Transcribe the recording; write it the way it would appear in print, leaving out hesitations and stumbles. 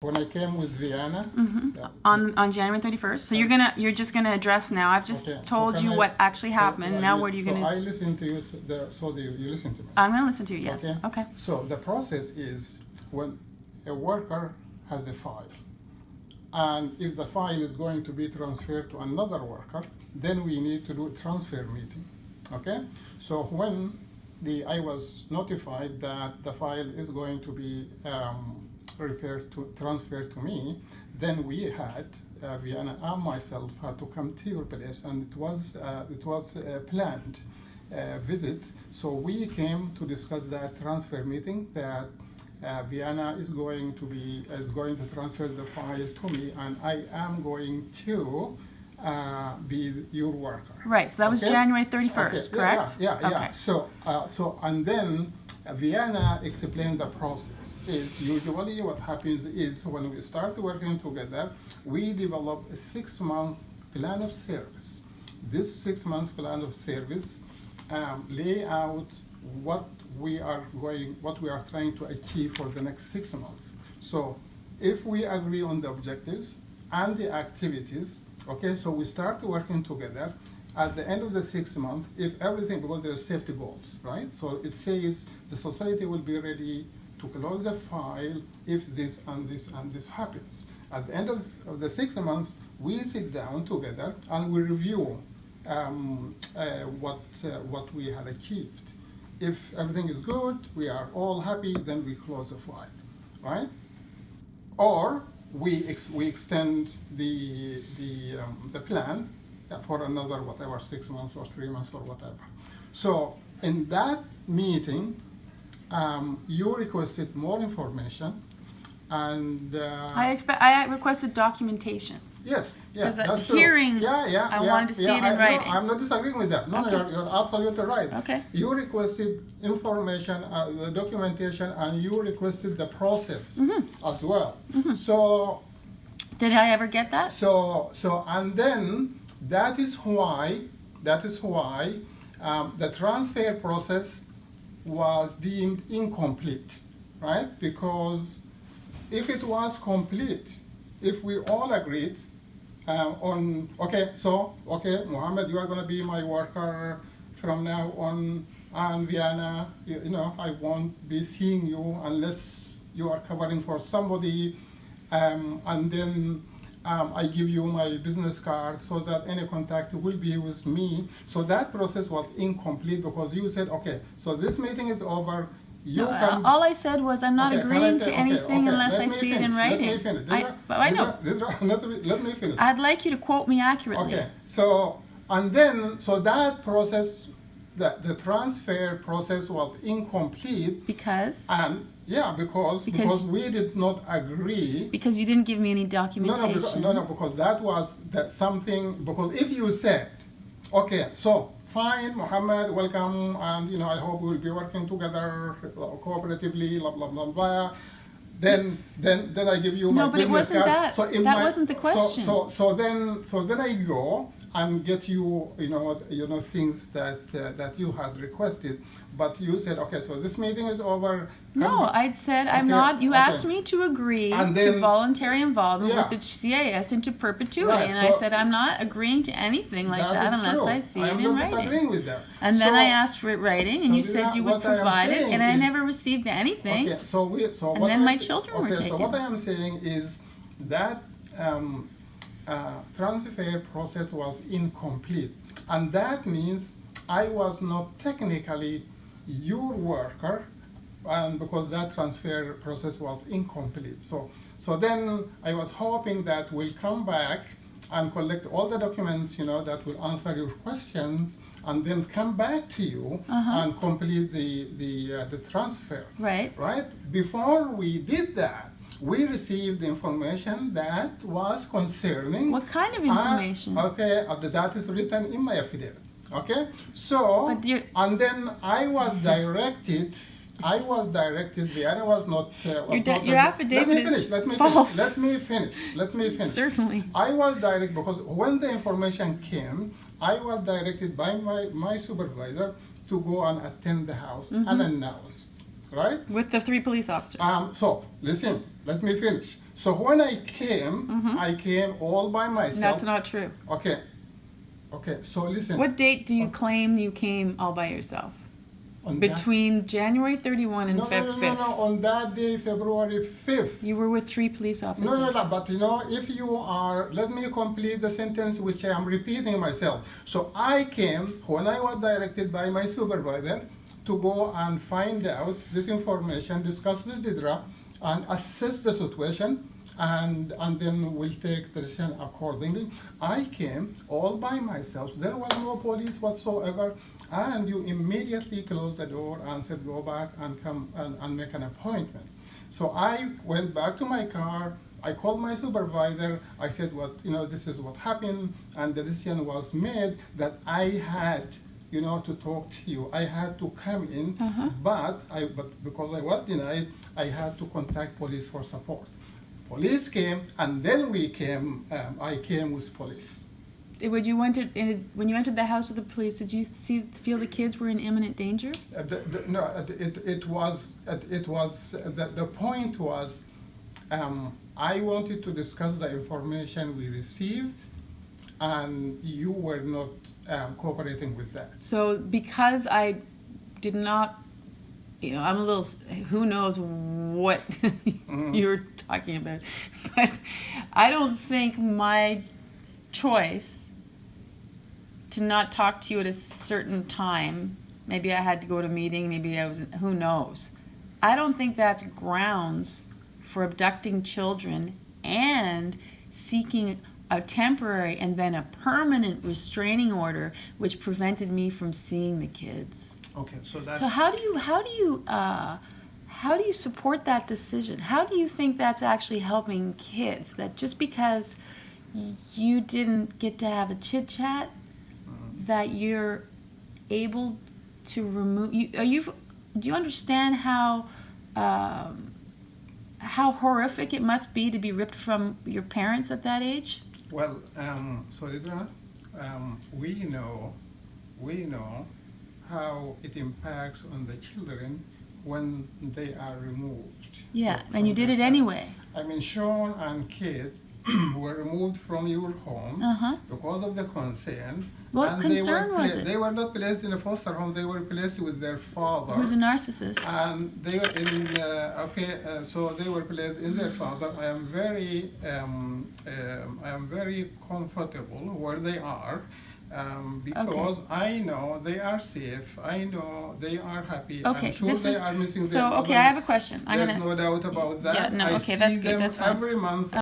when I came with Vienna. On January 31st. So you're just gonna address now. I've just told you what actually happened. Now what are you gonna? I listen to you. You listen to me. I'm gonna listen to you. Yes. Okay. So the process is when a worker has a file, and if the file is going to be transferred to another worker, then we need to do a transfer meeting. Okay. So when I was notified that the file is going to be transferred to me, then we had Vienna and myself had to come to your place, and it was a planned visit. So we came to discuss that transfer meeting that Vienna is going to transfer the file to me, and I am going to be your worker. Right. So that was January 31st, correct? Yeah. Okay. So and then Vienna explained the process. Is usually what happens is when we start working together, we develop a 6-month plan of service. This 6-month plan of service lay out what we are trying to achieve for the next 6 months. So if we agree on the objectives and the activities, okay, so we start working together. At the end of the 6 months, if everything, because there are safety goals, right? So it says the society will be ready to close the file if this and this and this happens. At the end of the 6 months, we sit down together and we review what we have achieved. If everything is good, we are all happy, then we close the file, right? Or we extend the plan for another whatever 6 months or 3 months or whatever. So in that meeting, you requested more information, and I requested documentation. Yes, because that's true. Hearing, I wanted to see it in writing. I'm not disagreeing with that. No, okay. You're absolutely right. Okay. You requested information, documentation, and you requested the process as well. So, did I ever get that? So, and then that is why the transfer process was deemed incomplete, right? Because if it was complete, if we all agreed Mohammed, you are going to be my worker from now on, and Vienna, I won't be seeing you unless you are covering for somebody, and then I give you my business card so that any contact will be with me. So that process was incomplete because you said, okay, so this meeting is over. All I said was I'm not agreeing to anything unless I see it in writing. Let me finish. I know. Let me finish. I'd like you to quote me accurately. Okay. So that process, the transfer process was incomplete. Because? Because we did not agree. Because you didn't give me any documentation. No, because that's something. Because if you said, okay, so. Fine, Mohammed, welcome, and I hope we'll be working together cooperatively, blah blah blah blah. Then I give you my business card. No, but it wasn't that. So that wasn't the question. So then I go and get you things that you had requested, but you said, okay, so this meeting is over. No, I said I'm not. You asked me to agree to voluntary involvement with the CAS into perpetuity, right, and I said I'm not agreeing to anything like that unless I see it in writing. I'm not disagreeing with that. And then I asked for it writing, and you said you would provide it, and I never received anything. Okay, and then my children were taken. So what I am saying is that transfer process was incomplete, and that means I was not technically your worker, and because that transfer process was incomplete. So then I was hoping that we'll come back and collect all the documents, that will answer your questions, and then come back to you and complete the transfer. Right. Before we did that, we received information that was concerning. What kind of information? That is written in my affidavit. Okay, so and then I was directed. Vienna was not. Your affidavit is false. Let me finish. Certainly. I was directed because when the information came, I was directed by my supervisor to go and attend the house and announce. Right? With the 3 police officers. So listen, let me finish. So when I came all by myself. That's not true. Okay. Okay. So listen. What date do you claim you came all by yourself? On Between January 31 and Feb 5th. No. On that day, February 5th. You were with 3 police officers. No. But if you are, let me complete the sentence which I am repeating myself. So I came when I was directed by my supervisor to go and find out this information, discuss with Didra, and assess the situation, and then we'll take the decision accordingly. I came all by myself. There was no police whatsoever, and you immediately closed the door and said, go back and come and make an appointment. So I went back to my car. I called my supervisor. I said, this is what happened, and the decision was made that I had to talk to you. I had to come in, but because I was denied, I had to contact police for support. Police came, and then we came. I came with police. When you entered the house with the police, did you feel the kids were in imminent danger? No, the point was, I wanted to discuss the information we received, and you were not cooperating with that. So because I did not, I'm a little, who knows what you're talking about, but I don't think my choice to not talk to you at a certain time, maybe I had to go to a meeting, maybe I was, who knows. I don't think that's grounds for abducting children and seeking a temporary and then a permanent restraining order which prevented me from seeing the kids. Okay, so that. So how do you support that decision? How do you think that's actually helping kids? That just because you didn't get to have a chit chat, that you're able to remove? Do you understand how horrific it must be to be ripped from your parents at that age? Well, so Lidra, we know how it impacts on the children when they are removed. Yeah, and you did it anyway. I mean, Sean and Kate were removed from your home because of the concern. What concern was it? They were not placed in a foster home. They were placed with their father. Who's a narcissist? And they were in. So they were placed in their father. I am very comfortable where they are. Because I know they are safe. I know they are happy. Okay, I'm sure they are missing their so mother. okay, I have a question. There's no doubt about that. Yeah, no, I okay, see that's good. them That's fine. every month.